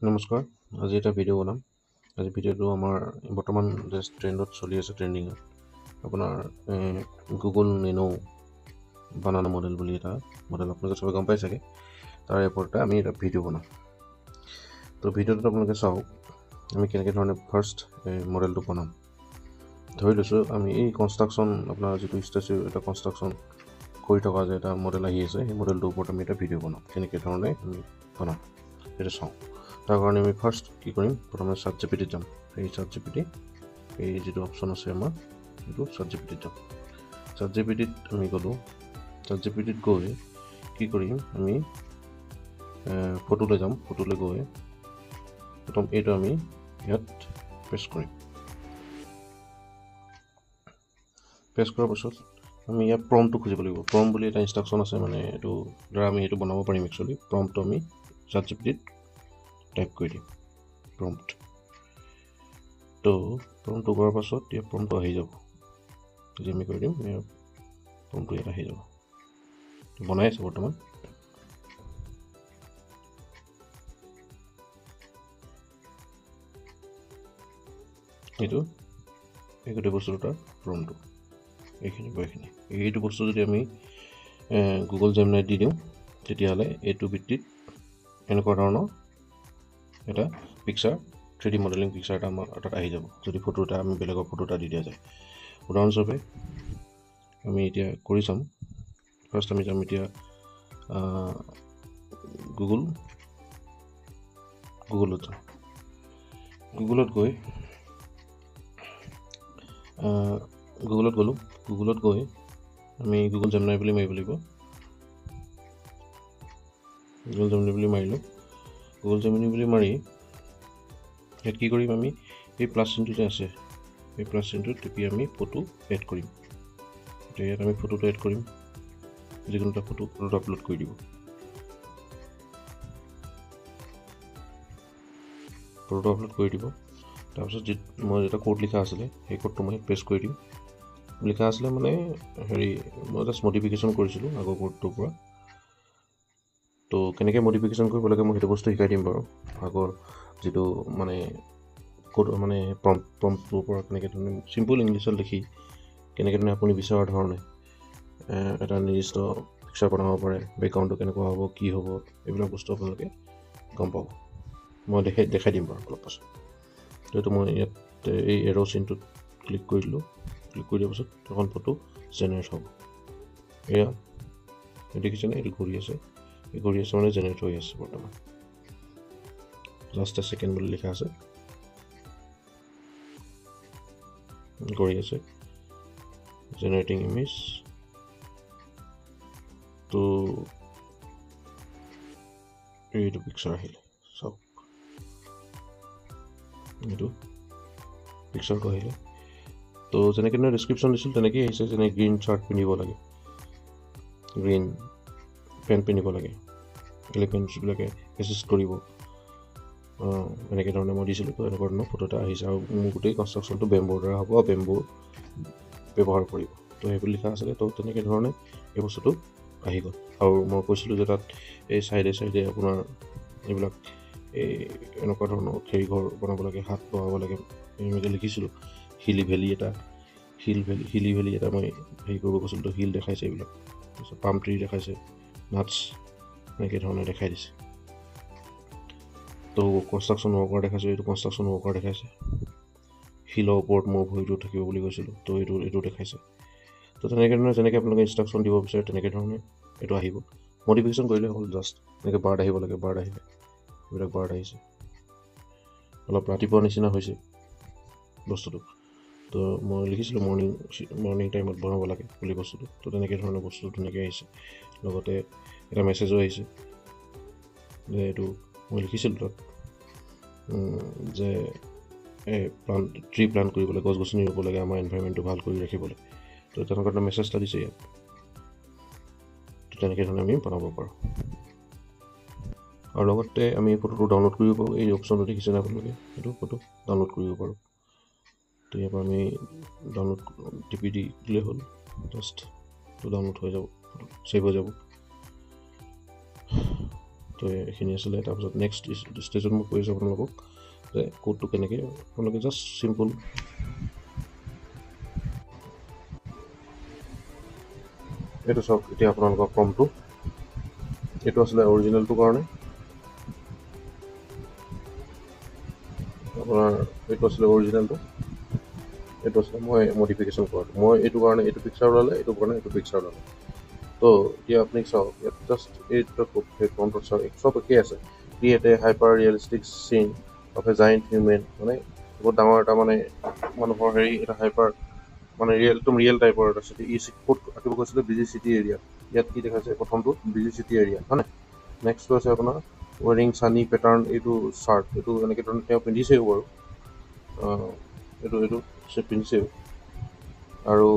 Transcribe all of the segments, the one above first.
নমস্কাৰ। আজি এটা ভিডিঅ' বনাম। আজি ভিডিঅ'টো আমাৰ বৰ্তমান ট্ৰেণ্ডত চলি আছে, ট্ৰেণ্ডিঙত আপোনাৰ গুগল নেনো বানানা মডেল বুলি এটা মডেল আপোনালোকে চবে গম পাই চাগে। তাৰে ওপৰতে আমি এটা ভিডিঅ' বনাম। তো ভিডিঅ'টোত আপোনালোকে চাওক আমি কেনেকৈ ধৰণে ফাৰ্ষ্ট মডেলটো বনাম। ধৰি লৈছোঁ আমি এই কনষ্ট্ৰাকশ্যন আপোনাৰ যিটো ষ্টেচু এটা কনষ্ট্ৰাকশ্যন কৰি থকা যে এটা মডেল আহি আছে, সেই মডেলটোৰ ওপৰত আমি এটা ভিডিঅ' বনাম। কেনেকৈ ধৰণে আমি বনাম সেইটো চাওঁ। তাৰ কাৰণে আমি ফাৰ্ষ্ট কি কৰিম, প্ৰথমে ChatGPT-ত যাম। এই ChatGPT এই যিটো অপশ্যন আছে আমাৰ সেইটো ChatGPT-ত যাম। ChatGPT-ত আমি গ'লোঁ। ChatGPT-ত গৈ কি কৰিম, আমি ফটোলৈ যাম। ফটোলৈ গৈ প্ৰথম এইটো আমি ইয়াত প্ৰেছ কৰিম। প্ৰেছ কৰাৰ পাছত আমি ইয়াত প্ৰম্পটটো খুজিব লাগিব। প্ৰম্পট বুলি এটা ইনষ্ট্ৰাকশ্যন আছে, মানে এইটো দ্বাৰা আমি এইটো বনাব পাৰিম। একচুৱেলি প্ৰম্পটটো আমি ChatGPT-ত টাইপ কৰি দিম প্ৰম্পট। তো প্ৰম্পটটো কৰাৰ পাছত ইয়াত প্ৰম্পটটো আহি যাব। যদি আমি কৰি দিম প্ৰম্পটটো ইয়াত আহি যাব। বনাই আছে বৰ্তমান। এইটো এই গোটেই বস্তু দুটাৰ প্ৰম্পটটো এইটো বস্তু যদি আমি গুগল জেমিনাইত দি দিওঁ, তেতিয়াহ'লে এইটো ভিত্তিত এনেকুৱা ধৰণৰ এটা পিকচাৰ 3D মডেলিং পিকচাৰ এটা আমাৰ তাত আহি যাব। যদি ফটো এটা আমি বেলেগৰ ফটো এটা দি দিয়া যায়, উদাহৰণস্বৰূপে আমি এতিয়া কৰি চাম। ফাৰ্ষ্ট আমি যাম এতিয়া গুগলত যাম। গুগলত গৈ গুগলত গৈ আমি গুগল জেমিনাই বুলি মাৰিব লাগিব। গুগল জেমিনাই বুলি মাৰিলোঁ। গুগল জেমিনাই বুলি মাৰি ইয়াত কি কৰিম, আমি এই প্লাছ চিনটো যে আছে, এই প্লাছ চিনটোত টিপি আমি ফটো এড কৰিম। এতিয়া ইয়াত আমি ফটোটো এড কৰিম। যিকোনো এটা ফটোটো আপলোড কৰি দিব। ফটোটো আপলোড কৰি দিব। তাৰপিছত মই এটা কোড লিখা আছিলে, সেই কোডটো মই প্ৰেছ কৰি দিম। লিখা আছিলে মানে মই জাষ্ট মডিফিকেশ্যন কৰিছিলোঁ আগৰ কোডটোৰ পৰা। তো কেনেকৈ মডিফিকেশ্যন কৰিব লাগে মই সেইটো বস্তু শিকাই দিম বাৰু। আগৰ যিটো মানে কোড মানে প্ৰম্পটটোৰ পৰা কেনেকৈ ধৰণে চিম্পল ইংলিছত লিখি কেনেকৈ ধৰণে আপুনি বিচৰা ধৰণে এটা নিৰ্দিষ্ট পিকচাৰ বনাব পাৰে। বেকগ্ৰাউণ্ডটো কেনেকুৱা হ'ব, কি হ'ব, এইবিলাক বস্তু আপোনালোকে গম পাব। মই দেখাই দিম বাৰু অলপ পাছত। এইটো মই ইয়াত এই এৰ' চিনটোত ক্লিক কৰি দিলোঁ। ক্লিক কৰি দিয়াৰ পাছত এখন ফটো জেনেৰেট হ'ব। এয়া দেখিছেনে, এইটো ঘূৰি আছে। এই ঘূৰি আছে মানে জেনেৰেট হৈ আছে বৰ্তমান। জাষ্ট এ ছেকেণ্ড বুলি লিখা আছে, কৰি আছে জেনেৰেটিং ইমেজ। তো এইটো পিকচাৰ আহিলে, চাওক এইটো পিকচাৰটো আহিলে। তো যেনেকৈ ধৰণে ডেছক্ৰিপশ্যন দিছিল তেনেকেই আহিছে। যেনে গ্ৰীণ চাৰ্ট পিন্ধিব লাগে, গ্ৰীণ পেণ্ট পিন্ধিব লাগে, এলিফেণ্টছবিলাকে এছিষ্ট কৰিব, এনেকৈ ধৰণে মই দিছিলোঁ। তো এনেকুৱা ধৰণৰ ফটো এটা আহিছে। আৰু মোৰ গোটেই কনষ্ট্ৰাকশ্যনটো বেম্বুৰ দ্বাৰা হ'ব, বেম্বুৰ ব্যৱহাৰ কৰিব। তো সেইবোৰ লিখা আছিলে। তো তেনেকৈ ধৰণে এই বস্তুটো আহি গ'ল। আৰু মই কৈছিলোঁ যে তাত এই চাইডে আপোনাৰ এইবিলাক এই এনেকুৱা ধৰণৰ খেৰী ঘৰ বনাব লাগে, হাত বহাব লাগে, এনেকৈ লিখিছিলোঁ। হিলি ভেলী এটা মই হেৰি কৰিব কৈছিলোঁ। তো হিল দেখাইছে এইবিলাক, তাৰপিছত পাম ট্ৰী দেখাইছে, নাটছ এনেকৈ ধৰণে দেখাই দিছে। তো কনষ্ট্ৰাকশ্যন ৱৰ্কাৰ দেখাইছোঁ, এইটো কনষ্ট্ৰাকশ্যন ৱৰ্কাৰ দেখাইছে। শিলৰ ওপৰত মোৰ ভৰিটো থাকিব বুলি কৈছিলোঁ, তো এইটো দেখাইছে। তো তেনেকৈ ধৰণে যেনেকৈ আপোনালোকে ইনষ্ট্ৰাকশ্যন দিব বিচাৰে তেনেকৈ ধৰণে এইটো আহিব। মডিফিকেশ্যন কৰিলে হ'ল। জাষ্ট এনেকৈ বাৰ্ড আহিব লাগে, বাৰ্ড আহিলে এইবিলাক বাৰ্ড আহিছে। অলপ ৰাতিপুৱা নিচিনা হৈছে বস্তুটো। তো মই লিখিছিলোঁ মৰ্ণিং টাইমত বনাব লাগে বুলি বস্তুটো। তো তেনেকৈ ধৰণৰ বস্তুটো ধুনীয়াকৈ আহিছে। লগতে এটা মেছেজো আহিছে যে এইটো মই লিখিছিলোঁ তাত যে ট্ৰী প্লান্ট কৰিবলৈ, গছ গছনি ৰুব লাগে আমাৰ এনভাইৰনমেণ্টটো ভাল কৰি ৰাখিবলৈ। তো তেনেকুৱা এটা মেছেজ এটা দিছে ইয়াত। তো তেনেকৈ ধৰণে আমি বনাব পাৰোঁ। আৰু লগতে আমি ফটোটো ডাউনলোড কৰিব পাৰোঁ। এই অপশ্যনটো দেখিছেনে আপোনালোকে, সেইটো ফটো ডাউনলোড কৰিব পাৰোঁ। তো ইয়াৰ পৰা আমি ডাউনলোড টিপি দিলে হ'ল। জাষ্ট তো ডাউনলোড হৈ যাব, ফটো ছেভ হৈ যাব। তো এইখিনি আছিলে। তাৰপিছত নেক্সট ষ্টেজত মই কৈ আছোঁ আপোনালোকক যে কোডটো কেনেকৈ আপোনালোকে জাষ্ট চিম্পল এইটো চাওক। এতিয়া আপোনালোকৰ ফৰ্মটো এইটো আছিলে অৰিজিনেলটোৰ কাৰণে, আপোনাৰ এইটো আছিলে অৰিজিনেলটো, এইটো আছিলে মই মডিফিকেশ্যন কৰাটো। মই এইটো কাৰণে এইটো পিকচাৰ ওলালে, এইটো কাৰণে এইটো পিকচাৰ ওলালে। তো এতিয়া আপুনি চাওক, ইয়াত জাষ্ট এইটো ফৰ্মটোত চাওক, চব একেই আছে। ক্ৰিয়েট এ হাইপাৰ ৰিয়েলিষ্টিক চিন অফ এ জাইণ্ট হিউমেন, মানে বহুত ডাঙৰ এটা মানে মানুহৰ হেৰি, এটা হাইপাৰ মানে একদম ৰিয়েল টাইপৰ এটা চিটি। ই ক'ত আঁকিব গৈছিলে? Busy city area. ইয়াত কি দেখাইছে? প্ৰথমটো বিজি চিটি এৰিয়া, হয় নাই? নেক্সটটো আছে আপোনাৰ ৱেৰিং ছানি পেটাৰ্ণ, এইটো চাৰ্ট, এইটো এনেকৈ ধৰণে তেওঁ পিন্ধিছেও বাৰু, এইটো পিন্ধিছেও। আৰু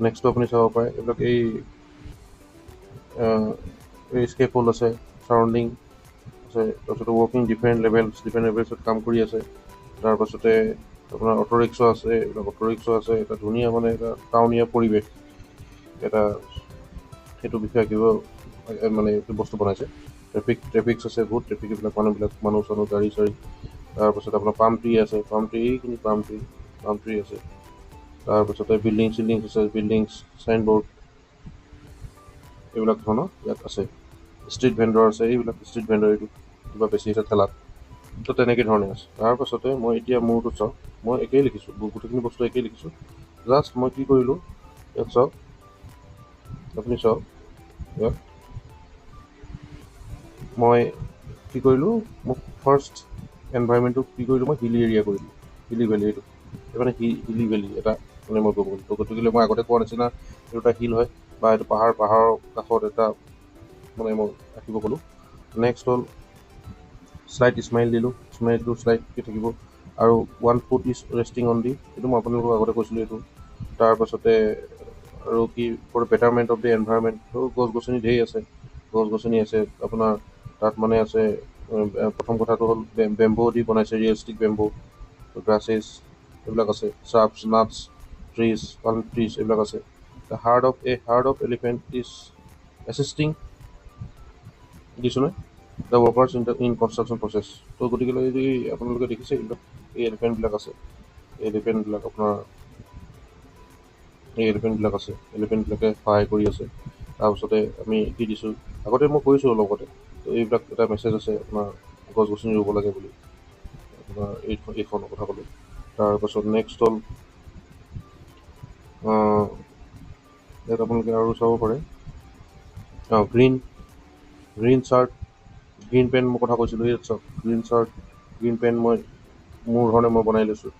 নেক্সটটো আপুনি চাব পাৰে এইবিলাক এই স্কেপ হোল আছে, চাৰাউণ্ডিং আছে, তাৰপিছতে ৱৰ্কিং ডিফাৰেণ্ট লেভেলছত কাম কৰি আছে। তাৰপাছতে আপোনাৰ অটো ৰিক্সা আছে, এইবিলাক অটো ৰিক্সা আছে। এটা ধুনীয়া মানে এটা টাউনীয়া পৰিৱেশ এটা, সেইটো বিষয়ে কিবা মানে এইটো বস্তু বনাইছে। ট্ৰেফিক্স আছে, বহুত ট্ৰেফিক, এইবিলাক মানুহ চানুহ গাড়ী চাড়ী। তাৰপাছত আপোনাৰ পাম ট্ৰী আছে, এইখিনি পাম ট্ৰী আছে। তাৰপাছতে বিল্ডিংছ আছে, চাইনবোৰ্ড, এইবিলাক ধৰণৰ ইয়াত আছে। ষ্ট্ৰীট ভেণ্ডৰ আছে, এইবিলাক ষ্ট্ৰীট ভেণ্ডৰ, এইটো কিবা বেছি আছে ঠেলাত, তো তেনেকৈ ধৰণে আছে। তাৰপাছতে মই এতিয়া মোৰটো চাওক, মই একেই লিখিছোঁ, গোটেইখিনি বস্তু একেই লিখিছোঁ। জাষ্ট মই কি কৰিলোঁ, ইয়াত চাওক, আপুনি চাওক, ইয়াত মই কি কৰিলোঁ, মোক ফাৰ্ষ্ট এনভাইৰমেণ্টটো কি কৰিলোঁ, মই হিলি এৰিয়া কৰিলোঁ, হিলি ভেলী। এইটো মানে হিলি ভেলী এটা মানে মই ক'ব গ'লোঁ। গতিকে মই আগতে কোৱা নিচিনা এইটো এটা হিল হয়, বা এইটো পাহাৰৰ কাষত এটা মানে মই ৰাখিব ক'লোঁ। নেক্সট হ'ল শ্লাইড স্মাইল দিলোঁ, স্মাইলটো শ্লাইডকৈ থাকিব। আৰু 1 foot is resting on the, এইটো মই আপোনালোকক আগতে কৈছিলোঁ এইটো। তাৰপাছতে আৰু কি for betterment of the environment, গছ গছনি ধেৰ আছে, গছ গছনি আছে আপোনাৰ তাত মানে আছে। প্ৰথম কথাটো হ'ল বেম্বো দি বনাইছে, ৰিয়েলিষ্টিক বেম্বো, গ্ৰাছেছ এইবিলাক আছে, shrubs, nuts, trees, palm trees এইবিলাক আছে। The herd of elephant is assisting দিছোঁ নহয়, the workers in construction process. তো গতিকে যদি আপোনালোকে দেখিছে এইবিলাক, এই এলিফেণ্টবিলাক আছে, এলিফেণ্টবিলাক আপোনাৰ এই এলিফেণ্টবিলাক আছে, এলিফেণ্টবিলাকে সহায় কৰি আছে। তাৰপিছতে আমি কি দিছোঁ, আগতে মই কৈছোঁ লগতে, তো এইবিলাক এটা মেছেজ আছে আপোনাৰ গছ গছনি ৰুব লাগে বুলি, আপোনাৰ এইখনৰ কথা ক'লোঁ। তাৰপাছত নেক্সট হ'ল ইয়াত আপোনালোকে আৰু চাব পাৰে, গ্ৰীণ চাৰ্ট, গ্ৰীণ পেণ্ট মই কথা কৈছিলোঁ, ইয়াত চাওক গ্ৰীণ চাৰ্ট, গ্ৰীণ পেণ্ট মই মোৰ ধৰণে মই বনাই লৈছোঁ।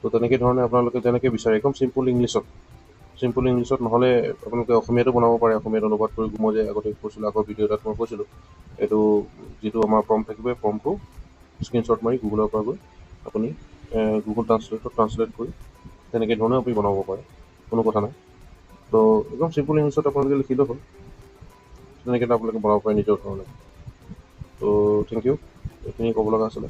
তো তেনেকৈ ধৰণে আপোনালোকে যেনেকৈ বিচাৰে, একদম চিম্পুল ইংলিছত নহ'লে আপোনালোকে অসমীয়াতো বনাব পাৰে, অসমীয়াত অনুবাদ কৰি। মই যে আগতে কৈছিলোঁ, আগৰ ভিডিঅ' এটাত মই কৈছিলোঁ, এইটো যিটো আমাৰ ফৰ্ম থাকিব, ফৰ্মটো স্ক্ৰীনশ্বট মাৰি গুগলৰ পৰা গৈ আপুনি গুগল ট্ৰান্সলেট কৰি তেনেকৈ ধৰণে আপুনি বনাব পাৰে, কোনো কথা নাই। তো একদম চিম্পুল ইংলিছত আপোনালোকে লিখিলেও হ'ল, তেনেকৈ আপোনালোকে বনাব পাৰে নিজৰ ধৰণে। তো থেংক ইউ, এইখিনি ক'ব লগা আছিলে।